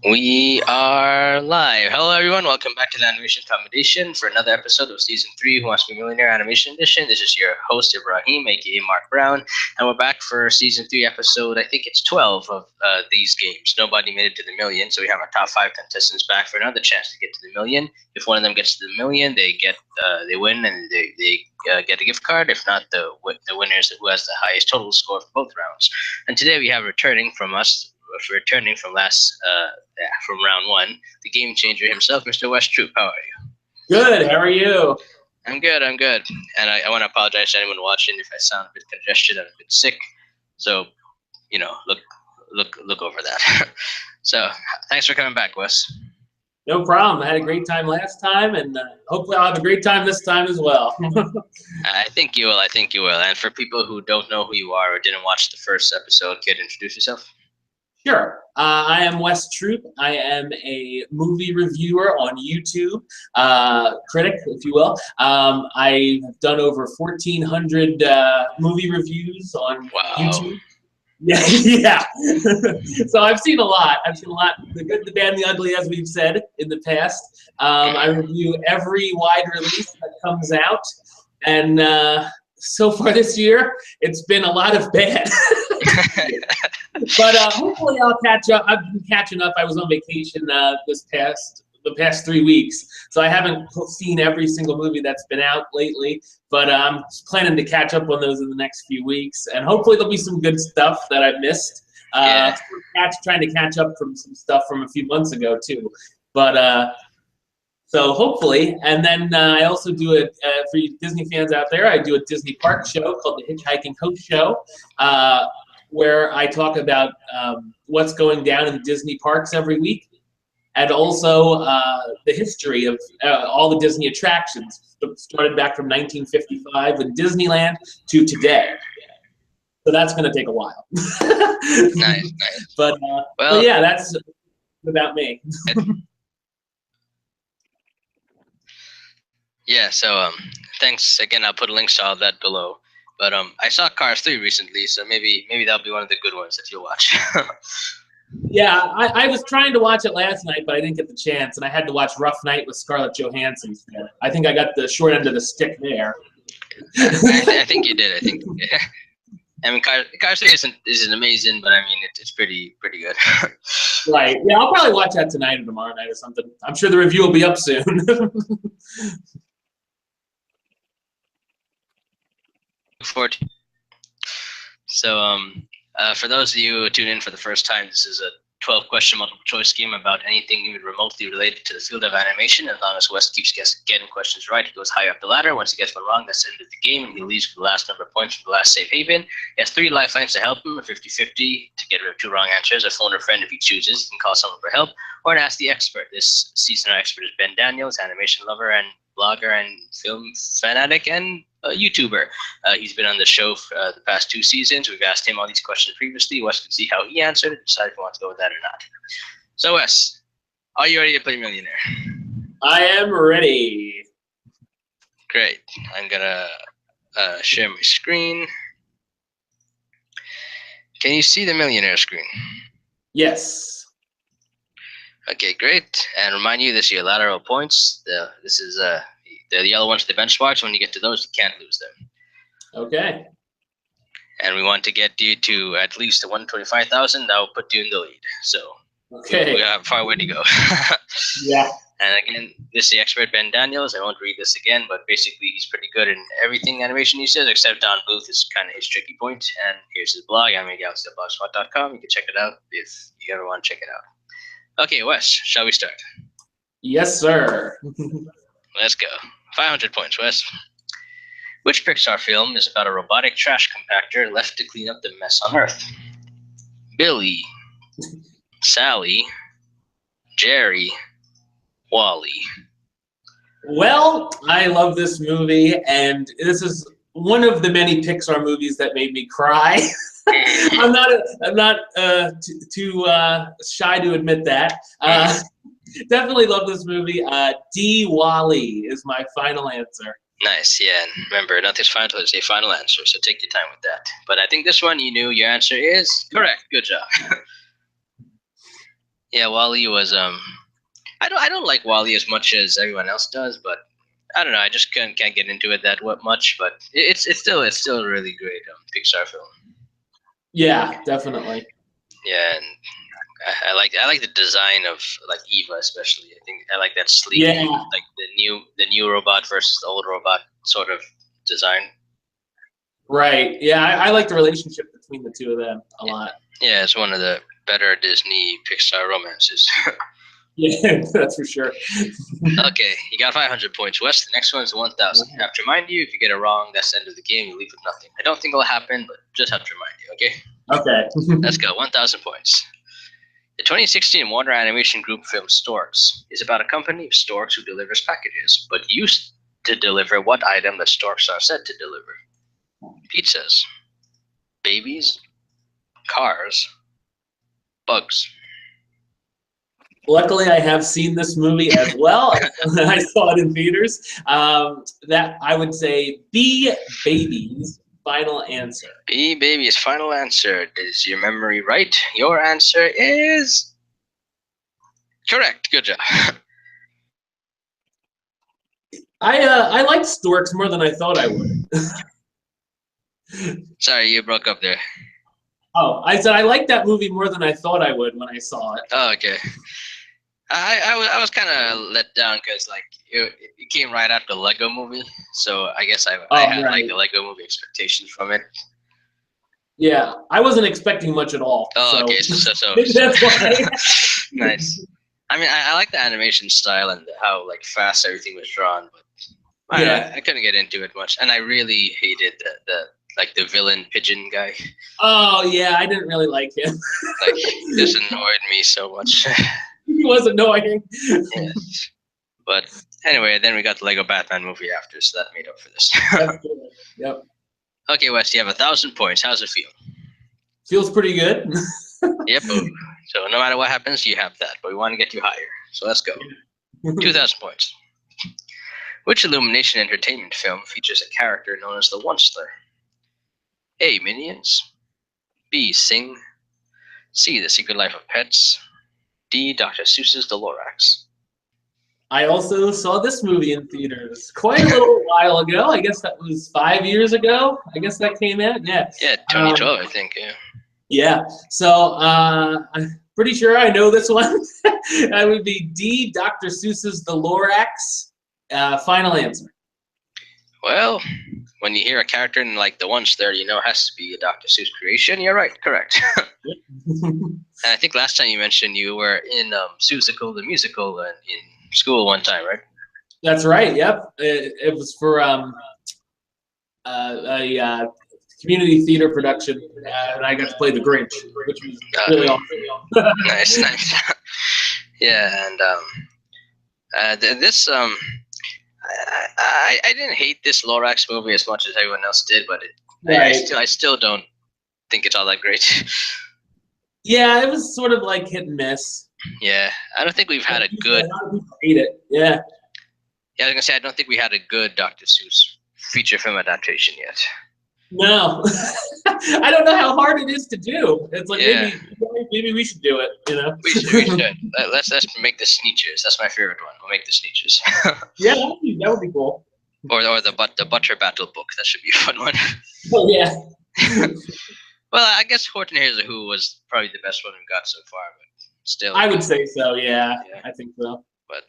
We are live. Hello, everyone. Welcome back to the Animation Combination for another episode of Season 3 Who Wants to Be Millionaire-Animation Edition. This is your host, Ibrahim, aka Mark Brown, and we're back for Season 3 episode, I think it's 12 of these games. Nobody made it to the million, so we have our top 5 contestants back for another chance to get to the million. If one of them gets to the million, they win and they get a gift card. If not, the winner is who has the highest total score for both rounds. And today we have returning from from round one, the game changer himself, Mr. Wes Troop. How are you? Good. How are you? I'm good. And I want to apologize to anyone watching if I sound a bit congested. I'm a bit sick, so look over that. So thanks for coming back, Wes. No problem. I had a great time last time, and hopefully I'll have a great time this time as well. I think you will. And for people who don't know who you are or didn't watch the first episode, could you introduce yourself? Sure. I am Wes Troop. I am a movie reviewer on YouTube, critic, if you will. I've done over 1,400 movie reviews on YouTube. Yeah, yeah. So I've seen a lot. The good, the bad, and the ugly, as we've said in the past. I review every wide release that comes out, and so far this year, it's been a lot of bad. But hopefully I'll catch up. I've been catching up. I was on vacation the past 3 weeks, so I haven't seen every single movie that's been out lately. But I'm planning to catch up on those in the next few weeks, and hopefully there'll be some good stuff that I've missed. Trying to catch up from some stuff from a few months ago too. But so hopefully, and then I also do it for you Disney fans out there. I do a Disney park show called the Hitchhiking Coach Show, where I talk about what's going down in the Disney parks every week, and also the history of all the Disney attractions, started back from 1955 with Disneyland to today. So that's going to take a while. Nice. But yeah, that's about me. Yeah, so thanks again. I'll put links to all of that below. But I saw Cars 3 recently, so maybe that'll be one of the good ones that you'll watch. Yeah, I was trying to watch it last night, but I didn't get the chance, and I had to watch Rough Night with Scarlett Johansson instead. I think I got the short end of the stick there. I think you did. I mean, Cars 3 isn't amazing, but I mean it's pretty good. Right. Yeah, I'll probably watch that tonight or tomorrow night or something. I'm sure the review will be up soon. Forward. So for those of you who tune in for the first time, this is a 12-question multiple choice game about anything even remotely related to the field of animation. As long as Wes keeps getting questions right, he goes higher up the ladder. Once he gets one wrong, that's the end of the game, and he leaves with the last number of points from the last safe haven. He has 3 lifelines to help him, a 50-50 to get rid of 2 wrong answers, a phone or friend if he chooses. He can call someone for help, or an Ask the Expert. This season our expert is Ben Daniels, animation lover and blogger and film fanatic and a YouTuber. He's been on the show for the past 2 seasons. We've asked him all these questions previously. Wes can see how he answered and decide if he wants to go with that or not. So Wes, are you ready to play Millionaire? I am ready. Great. I'm gonna share my screen. Can you see the Millionaire screen? Yes. Okay, great. And remind you, this is your lateral points. This is the yellow ones, the benchmarks. When you get to those, you can't lose them. Okay. And we want to get you to at least 125,000. That will put you in the lead. So okay. We have a far way to go. Yeah. And again, this is the expert Ben Daniels. I won't read this again, but basically he's pretty good in everything animation he says, except Don Bluth is kind of his tricky point. And here's his blog, animegalaxy.blogspot.com. You can check it out if you ever want to check it out. Okay, Wes, shall we start? Yes, sir. Let's go. 500 points, Wes. Which Pixar film is about a robotic trash compactor left to clean up the mess on Earth? Billy, Sally, Jerry, Wally. Well, I love this movie, and this is one of the many Pixar movies that made me cry. I'm not too shy to admit that. Definitely love this movie. D. Wally is my final answer. Nice, yeah. And remember, nothing's final until there's a final answer, so take your time with that. But I think this one you knew your answer is correct. Good job. Yeah, Wally was I don't like Wally as much as everyone else does, but I don't know. I just can't get into it that much. But it's still a really great Pixar film. Yeah, definitely. Yeah, and I like the design of like Eva especially. I think I like that sleek, Yeah, like the new robot versus the old robot sort of design. right. Yeah, I like the relationship between the two of them a Yeah, lot. yeah, it's one of the better Disney Pixar romances. Yeah, that's for sure. Okay, you got 500 points. Wes, the next one is 1,000. I have to remind you, if you get it wrong, that's the end of the game. You leave with nothing. I don't think it'll happen, but just have to remind you, okay? Okay. Let's go, 1,000 points. The 2016 Warner Animation Group film Storks is about a company of storks who delivers packages, but used to deliver what item that storks are said to deliver? Pizzas, babies, cars, bugs. Luckily, I have seen this movie as well. I saw it in theaters. That I would say B, babies. Final answer. B, babies, final answer. Is your memory right? Your answer is correct. Good job. I liked storks more than I thought I would. Sorry, you broke up there. Oh, I said I liked that movie more than I thought I would when I saw it. Oh, okay. I was kind of let down because like it came right after the Lego movie, so I guess I had Right. like the Lego movie expectations from it. Yeah, I wasn't expecting much at all. Oh, so. okay, so That's why. Nice. I mean, I like the animation style and how like fast everything was drawn, but I don't know, I couldn't get into it much, and I really hated the like the villain pigeon guy. Oh yeah, I didn't really like him. Like this annoyed me so much. He was annoying. Yes. But anyway, then we got the Lego Batman movie after, so that made up for this. That's good. Yep. Okay, Wes, you have 1,000 points. How's it feel? Feels pretty good. Yep. So no matter what happens, you have that, but we want to get you higher. So let's go. 2,000 points. Which Illumination Entertainment film features a character known as the Onceler? A. Minions. B. Sing. C. The Secret Life of Pets. D. Dr. Seuss's The Lorax. I also saw this movie in theaters quite a little while ago. I guess that was 5 years ago. I guess that came out. Yeah. Yeah, 2012, I think. Yeah. Yeah. So I'm pretty sure I know this one. That would be D. Dr. Seuss's The Lorax. Final answer. Well, when you hear a character in like the Onceler, you know it has to be a Dr. Seuss creation. You're right, correct. And I think last time you mentioned you were in Seussical the musical in school one time, right? That's right. Yep. It was for a community theater production, and I got to play the Grinch, which was really awesome. Nice, nice. Yeah, and this I didn't hate this Lorax movie as much as everyone else did, but I still don't think it's all that great. Yeah, it was sort of like hit and miss. Yeah, I don't think we've had a good. A lot of people hate it. Yeah. Yeah, I was gonna say I don't think we had a good Dr. Seuss feature film adaptation yet. No, I don't know how hard it is to do. It's like Yeah. maybe we should do it. You know. We should. Let's make the Sneetches. That's my favorite one. We'll make the Sneetches. Yeah, that would be cool. or the Butcher Battle book. That should be a fun one. Oh yeah. Well, I guess Horton Hears a Who was probably the best one we've got so far, but still. I would say so. Yeah, I think so. But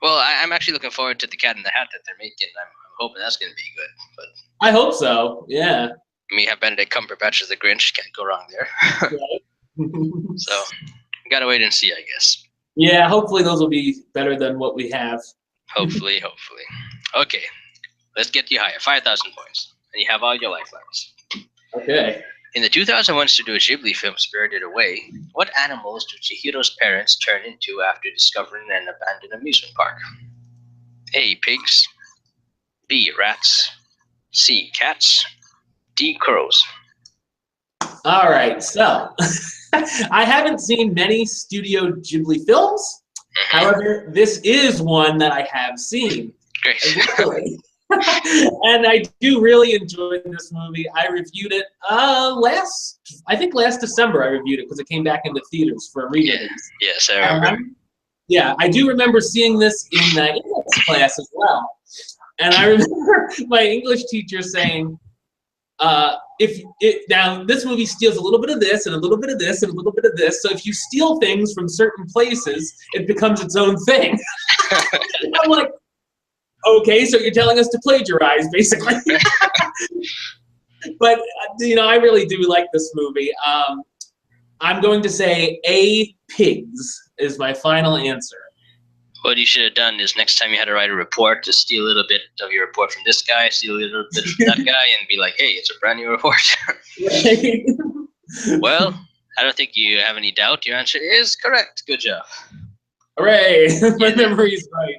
well, I'm actually looking forward to the Cat in the Hat that they're making. I'm hoping that's going to be good. But I hope so. Yeah. me have Benedict Cumberbatch as the Grinch. Can't go wrong there. So we gotta wait and see, I guess. Yeah. Hopefully those will be better than what we have. Hopefully. Okay, let's get you higher. 5,000 points, and you have all your lifelines. Okay. In the 2001 Studio Ghibli film Spirited Away, what animals do Chihiro's parents turn into after discovering an abandoned amusement park? A. Pigs. B. Rats. C. Cats. D. Crows. All right. So I haven't seen many Studio Ghibli films. However, this is one that I have seen. Great. Luckily, And I do really enjoy this movie. I reviewed it I think last December I reviewed it because it came back into theaters for a re-release. Yes, I remember. Yeah, I do remember seeing this in English class as well. And I remember my English teacher saying, now this movie steals a little bit of this and a little bit of this and a little bit of this. So if you steal things from certain places, it becomes its own thing. I'm like, okay, so you're telling us to plagiarize, basically. But I really do like this movie. I'm going to say A, pigs is my final answer. What you should have done is next time you had to write a report, just steal a little bit of your report from this guy, steal a little bit from that guy, and be like, hey, it's a brand new report. Well, I don't think you have any doubt. Your answer is correct. Good job. Hooray! My memory's right.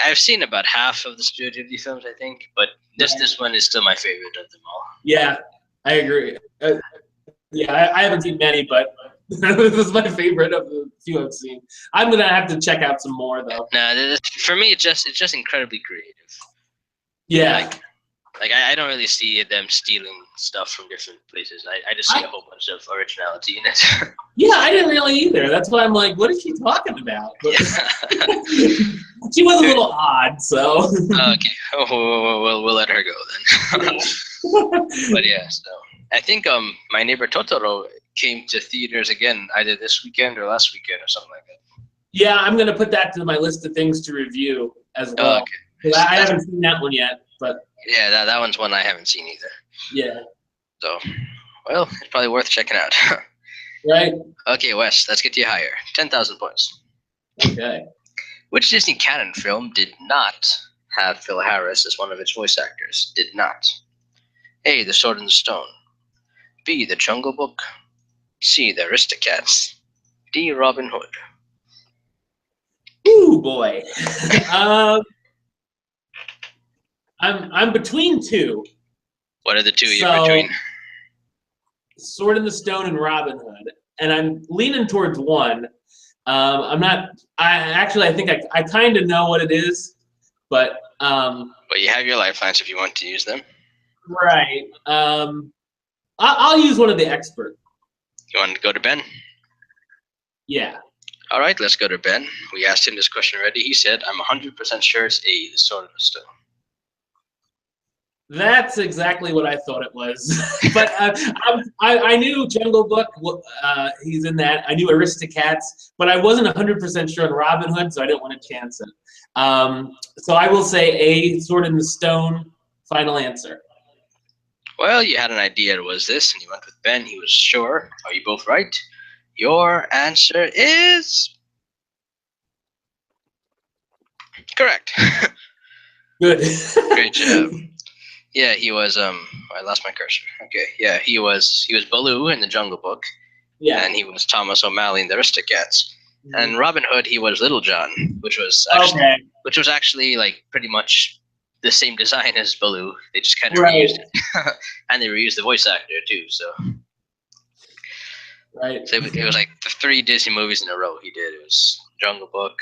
I've seen about half of the Studio Ghibli films, I think, but this one is still my favorite of them all. Yeah, I agree. I haven't seen many, but this is my favorite of the few I've seen. I'm gonna have to check out some more though. No, for me, it's just incredibly creative. Yeah. Like I don't really see them stealing stuff from different places. I just see a whole bunch of originality in it. Yeah, I didn't really either. That's why I'm like, what is she talking about? But she was a little odd, so. Okay, we'll let her go then. But yeah, so I think My Neighbor Totoro came to theaters again either this weekend or last weekend or something like that. Yeah, I'm gonna put that to my list of things to review as well. Okay. I haven't seen that one yet, but. Yeah, that one's one I haven't seen either. Yeah. So, well, it's probably worth checking out. Right. Okay, Wes, let's get you higher. 10,000 points. Okay. Which Disney canon film did not have Phil Harris as one of its voice actors? Did not. A, The Sword and the Stone. B, The Jungle Book. C, The Aristocats. D, Robin Hood. Ooh, boy. I'm between two. What are the two you're between? Sword in the Stone and Robin Hood, and I'm leaning towards one. I'm not. I think I kind of know what it is, but. But you have your lifelines if you want to use them. Right. I'll use one of the experts. You want to go to Ben? Yeah. All right, let's go to Ben. We asked him this question already. He said, "I'm 100% sure it's A, The Sword in the Stone." That's exactly what I thought it was. But I knew Jungle Book, he's in that. I knew Aristocats, but I wasn't 100% sure on Robin Hood, so I didn't want to chance it. So I will say A, Sword in the Stone, final answer. Well, you had an idea it was this, and you went with Ben. He was sure. Are you both right? Your answer is correct. Good. Great job. Yeah, he was. I lost my cursor. Okay, yeah, he was Baloo in the Jungle Book. Yeah, and he was Thomas O'Malley in the Aristocats. Mm-hmm. And Robin Hood, he was Little John, which was actually like pretty much the same design as Baloo. They just kind of reused it, and they reused the voice actor too. So, right. So it was like the 3 Disney movies in a row he did. It was Jungle Book,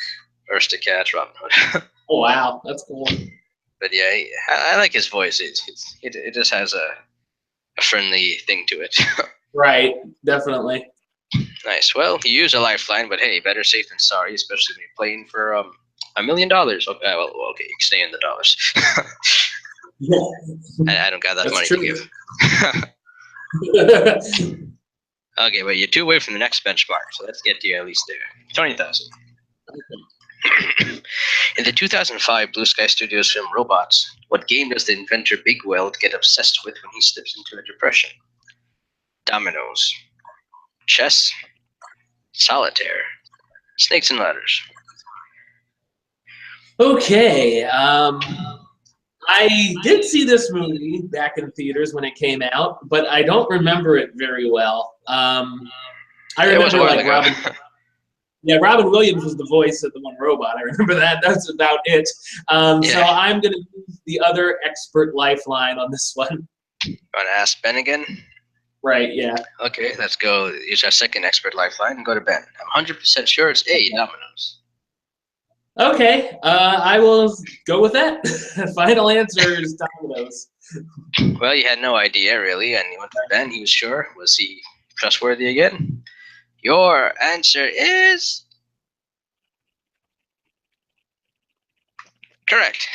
Aristocats, Robin Hood. Oh wow, that's cool. But yeah, I like his voice. It just has a friendly thing to it. Right, definitely. Nice. Well, you use a lifeline, but hey, better safe than sorry, especially when you're playing for $1 million. Okay, well, okay, you can stay in the dollars. Yeah. I don't got that money to give. Okay, but you're 2 away from the next benchmark, so let's get you at least there. 20,000. In the 2005 Blue Sky Studios film Robots, what game does the inventor Big Weld get obsessed with when he slips into a depression? Dominoes, chess, solitaire, snakes and ladders. Okay, I did see this movie back in theaters when it came out, but I don't remember it very well. I remember like Robin. Yeah, Robin Williams was the voice of the one robot. I remember that. That's about it. So I'm going to use the other expert lifeline on this one. You want to ask Ben again? Right, yeah. Okay, let's go. Use our second expert lifeline and go to Ben. I'm 100% sure it's A, Dominoes. Okay, I will go with that. Final answer is dominoes. Well, you had no idea, really, and you went with Ben. He was sure. Was he trustworthy again? Your answer is correct.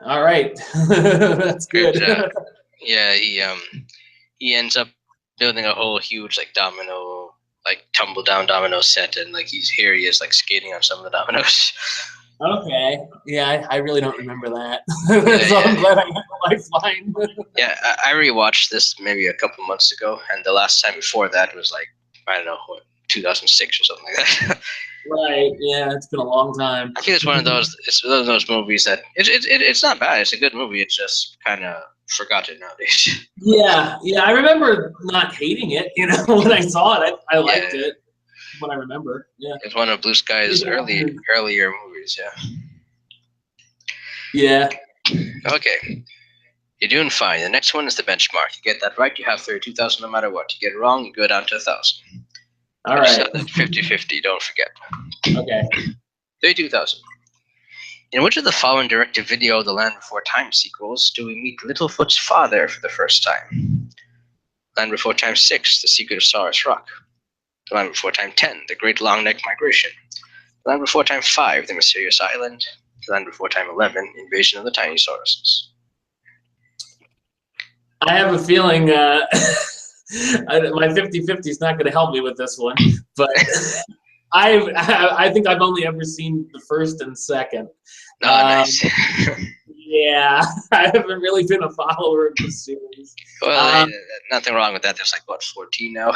All right, that's Great good. job. Yeah, he ends up building a whole huge like domino, like tumble down domino set, and like he is like skating on some of the dominoes. Okay, yeah, I really don't remember that, Yeah, so I'm yeah, glad I got the lifeline. yeah. I rewatched this maybe a couple months ago, and the last time before that was like I don't know, 2006 or something like that. Right, yeah, it's been a long time. I think it's one of those. It's one of those movies that it's not bad. It's a good movie. It's just kind of forgotten nowadays. Yeah, yeah, I remember not hating it. You know, when I saw it, I liked Yeah, it. What I remember, yeah. it's one of Blue Sky's earlier movies. Yeah. Yeah. Okay, you're doing fine. The next one is the benchmark. You get that right, you have 32,000 no matter what. You get it wrong, you go down to 1,000. All I just right. said that 50-50. Don't forget. Okay. 32,000. In which of the following direct-to-video The Land Before Time sequels do we meet Littlefoot's father for the first time? Land Before Time 6, The Secret of Saurus Rock. The Land Before Time 10, The Great Long Neck Migration. The Land Before Time 5, The Mysterious Island. The Land Before Time 11, Invasion of the Tiny Sauruses. I have a feeling my 50-50 is not going to help me with this one, but I think I've only ever seen the first and second. Oh, nice. Yeah, I haven't really been a follower of the series. Well, nothing wrong with that. There's like, what, 14 now?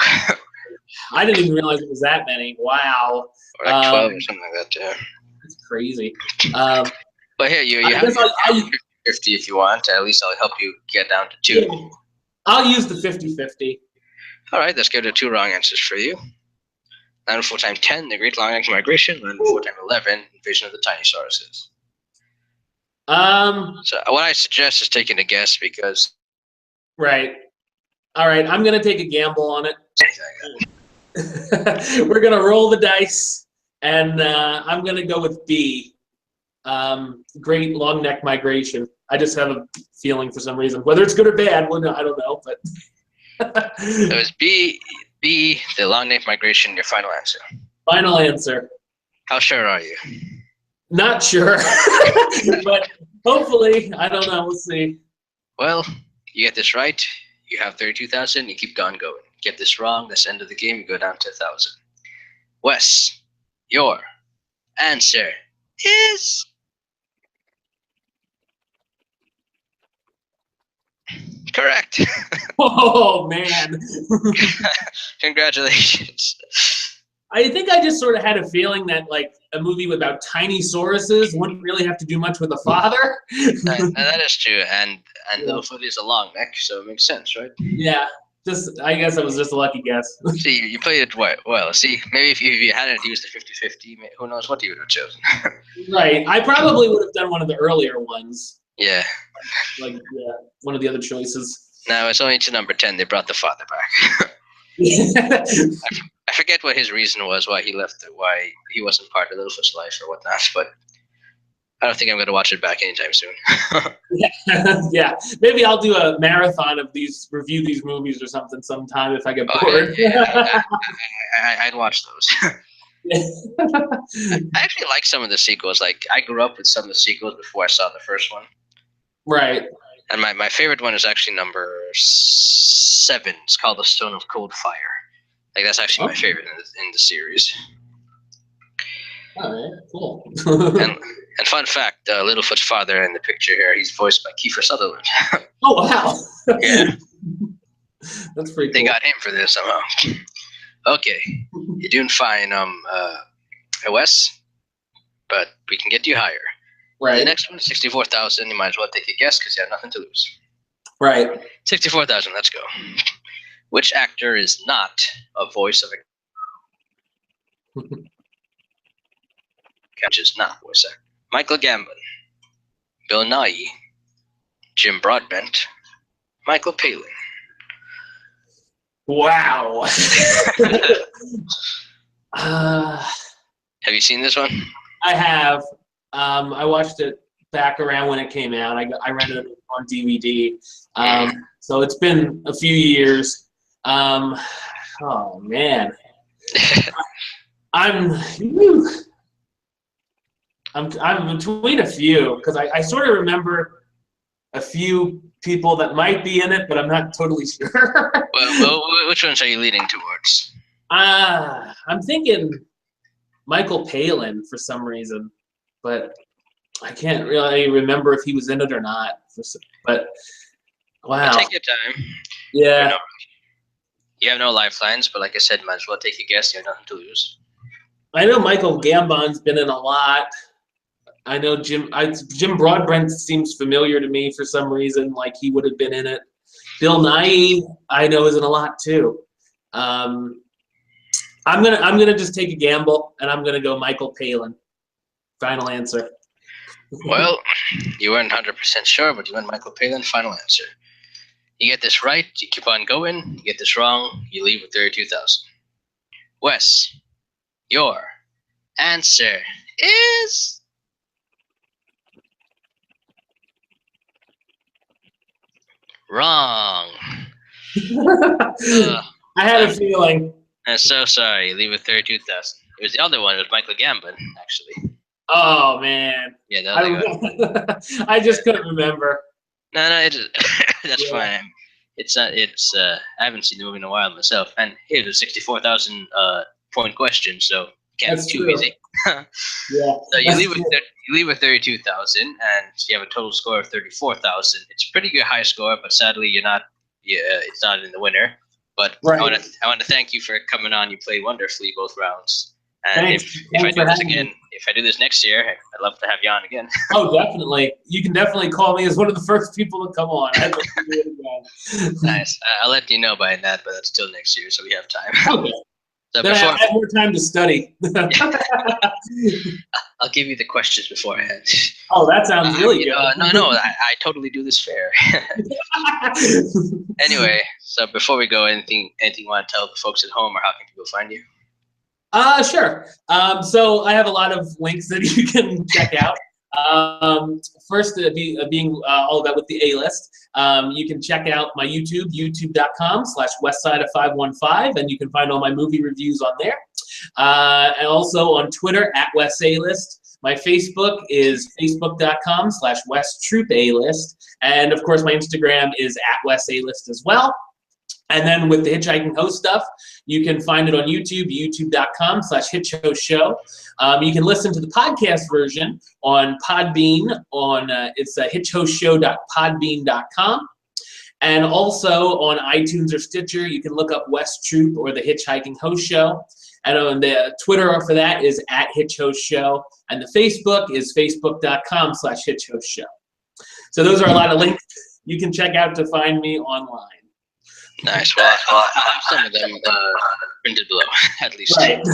I didn't even realize it was that many. Wow. Or like 12 or something like that, yeah. That's crazy. But here, you have 50 if you want. At least I'll help you get down to 2. Yeah, I'll use the 50-50. All right, let's go to 2 wrong answers for you. Land Before Time 10, The Great Long Neck Migration. Land Before Time 11, Invasion of the Tiny Sauruses. So what I suggest is taking a guess because... Right. All right, I'm going to take a gamble on it. We're going to roll the dice, and I'm going to go with B. Great Long Neck Migration. I just have a feeling for some reason. Whether it's good or bad, well, I don't know. But it was B, the Long Neck Migration, your final answer. Final answer. How sure are you? Not sure. But hopefully, I don't know. We'll see. Well, you get this right, you have 32,000, you keep on going. Get this wrong, that's the end of the game, you go down to 1,000. Wes, your answer is... correct. Oh, man. Congratulations. I think I just sort of had a feeling that, like, a movie about tiny sauruses wouldn't really have to do much with the father. That is true, and Littlefoot is a long neck, so it makes sense, right? Yeah, I guess it was just a lucky guess. See, you played it well. See, maybe if you hadn't used the 50-50, who knows what you would have chosen. Right. I probably would have done one of the earlier ones. Yeah. Like, yeah, one of the other choices. No, it's only to number 10. They brought the father back. I forget what his reason was, why he left, why he wasn't part of Littlefoot's life or whatnot, but I don't think I'm going to watch it back anytime soon. Yeah, maybe I'll do a marathon of review these movies or something sometime if I get bored. Yeah. I'd watch those. I actually like some of the sequels. Like, I grew up with some of the sequels before I saw the first one. Right. And my favorite one is actually number 7. It's called The Stone of Cold Fire. Like, that's actually my favorite in the series. All right, cool. And fun fact, Littlefoot's father in the picture here, he's voiced by Kiefer Sutherland. Oh, wow. Yeah. That's pretty cool. They got him for this somehow. Okay. You're doing fine, Wes, but we can get you higher. Right. The next one, 64,000. You might as well take a guess because you have nothing to lose. Right. 64,000. Let's go. Which actor is not a voice of a... Which is not voice actor? Michael Gambon, Bill Nighy, Jim Broadbent, Michael Palin. Wow. Have you seen this one? I have. I watched it back around when it came out. I rented it on DVD. So it's been a few years. Oh man, I'm I'm between a few because I sort of remember a few people that might be in it, but I'm not totally sure. Well, which ones are you leaning towards? I'm thinking Michael Palin for some reason, but I can't really remember if he was in it or not. But wow, But take your time. yeah. You have no lifelines, but like I said, might as well take a guess. You have nothing to lose. I know Michael Gambon's been in a lot. I know Jim Broadbent seems familiar to me for some reason, like he would have been in it. Bill Nighy, I know, is in a lot too. I'm gonna just take a gamble, and I'm gonna go Michael Palin. Final answer. Well, you weren't 100% sure, but you went Michael Palin. Final answer. You get this right, you keep on going. You get this wrong, you leave with 32,000. Wes, your answer is wrong. I had a feeling. I'm so sorry. You leave with 32,000. It was the other one. It was Michael Gambon, actually. Oh man. Yeah, the other guy. I just couldn't remember. No, that's fine. It's not. I haven't seen the movie in a while myself, and here's a 64,000 point question, so can't be too easy. Yeah. So you leave with 32,000, and you have a total score of 34,000. It's a pretty good high score, but sadly you're not. It's not in the winner. But right. I want to thank you for coming on. You played wonderfully both rounds. And Thanks. if I do this again, if I do this next year, I'd love to have you on again. Oh, definitely. You can definitely call me as one of the first people to come on. I'd love to do it again. Nice. I'll let you know by that, but that's still next year, so we have time. Okay. So then I have more time to study. I'll give you the questions beforehand. Oh, that sounds really good. No, I totally do this fair. Anyway, so before we go, anything you want to tell the folks at home, or how can people find you? Sure. So I have a lot of links that you can check out. First, being all about with the A-list, you can check out my YouTube, youtube.com/westside515, and you can find all my movie reviews on there. And also on Twitter @WesAList. My Facebook is facebook.com/Wes Troop A-list. And of course, my Instagram is @WesAList as well. And then with the Hitchhiking Host stuff, you can find it on YouTube, youtube.com/HitchHostShow. You can listen to the podcast version on Podbean. It's hitchhostshow.podbean.com. And also on iTunes or Stitcher, you can look up Wes Troop or the Hitchhiking Host Show. And on the Twitter for that is @HitchHostShow. And the Facebook is facebook.com/HitchHostShow. So those are a lot of links you can check out to find me online. Nice. Well, I'll have some of them printed below, at least. Right.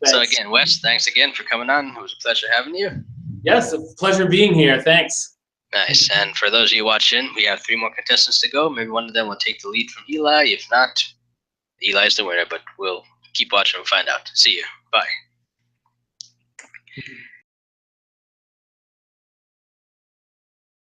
So again, Wes, thanks again for coming on. It was a pleasure having you. Yes, a pleasure being here. Thanks. Nice. And for those of you watching, we have 3 more contestants to go. Maybe one of them will take the lead from Eli. If not, Eli's the winner, but we'll keep watching and find out. See you. Bye.